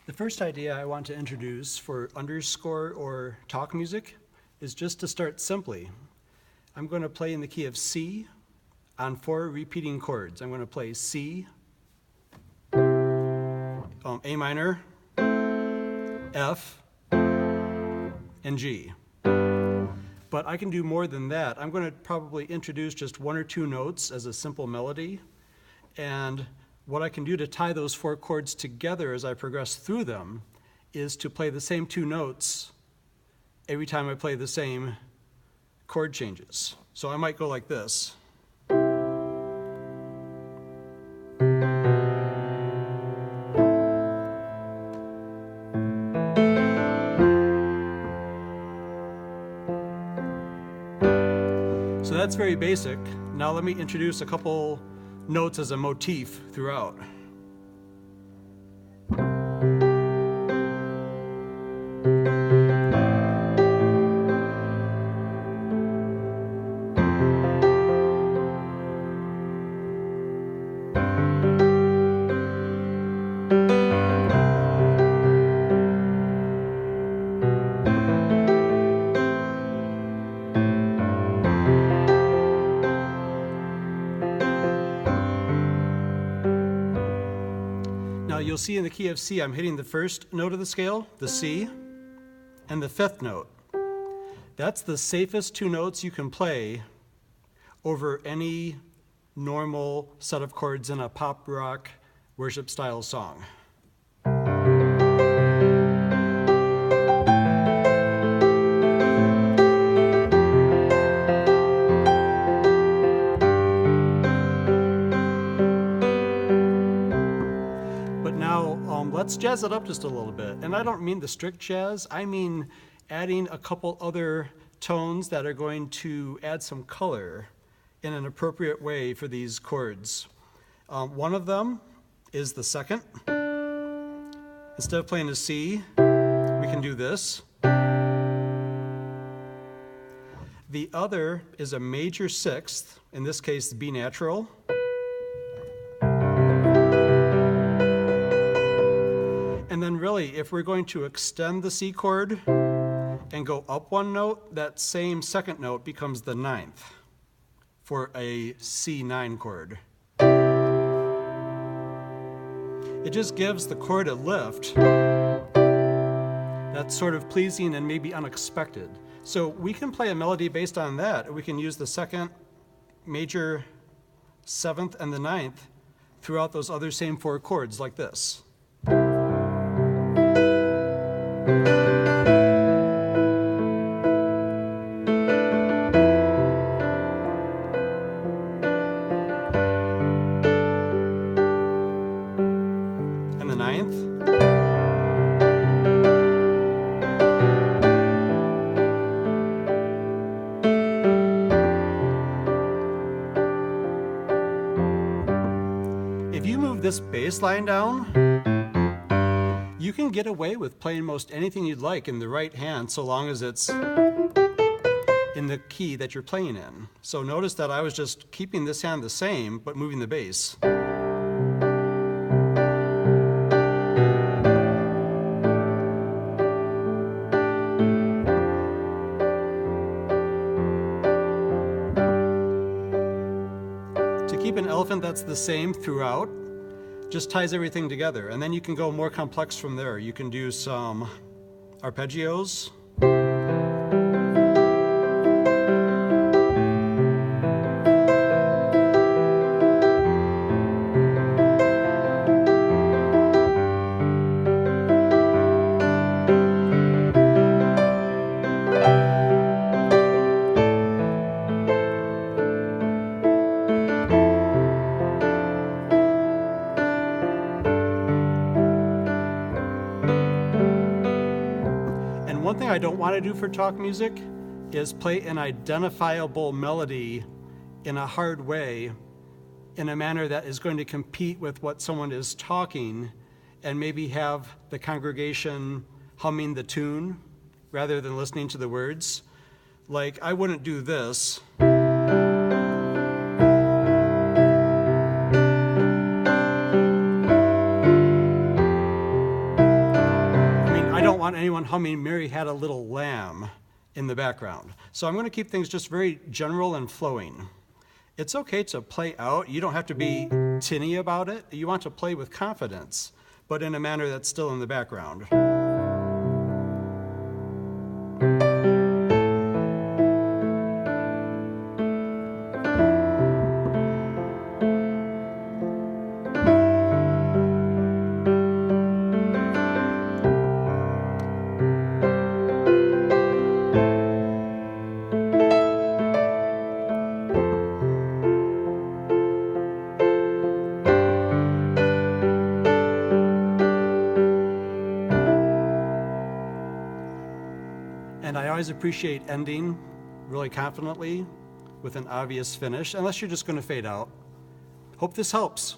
The first idea I want to introduce for underscore or talk music is just to start simply. I'm going to play in the key of C on 4 repeating chords. I'm going to play C, A minor, F, and G. But I can do more than that. I'm going to probably introduce just 1 or 2 notes as a simple melody. And what I can do to tie those 4 chords together as I progress through them is to play the same 2 notes every time I play the same chord changes. So I might go like this. So that's very basic. Now let me introduce a couple notes as a motif throughout. Now you'll see in the key of C, I'm hitting the first note of the scale, the C, and the 5th note. That's the safest 2 notes you can play over any normal set of chords in a pop rock worship style song. Let's jazz it up just a little bit. And I don't mean the strict jazz, I mean adding a couple other tones that are going to add some color in an appropriate way for these chords. One of them is the 2nd. Instead of playing a C, we can do this. The other is a major 6th, in this case B natural. And then really, if we're going to extend the C chord and go up 1 note, that same 2nd note becomes the 9th for a C9 chord. It just gives the chord a lift that's sort of pleasing and maybe unexpected. So we can play a melody based on that. We can use the 2nd, major 7th, and the 9th throughout those other same 4 chords like this. And the 9th. If you move this bass line down, you can get away with playing most anything you'd like in the right hand so long as it's in the key that you're playing in. So notice that I was just keeping this hand the same but moving the bass. To keep an elephant that's the same throughout, just ties everything together, and then you can go more complex from there. You can do some arpeggios. One thing I don't want to do for talk music is play an identifiable melody in a hard way, in a manner that is going to compete with what someone is talking, and maybe have the congregation humming the tune rather than listening to the words. Like, I wouldn't do this. want anyone humming "Mary Had a Little Lamb" in the background. So I'm going to keep things just very general and flowing. It's okay to play out. You don't have to be tinny about it. You want to play with confidence, but in a manner that's still in the background. And I always appreciate ending really confidently with an obvious finish, unless you're just going to fade out. Hope this helps.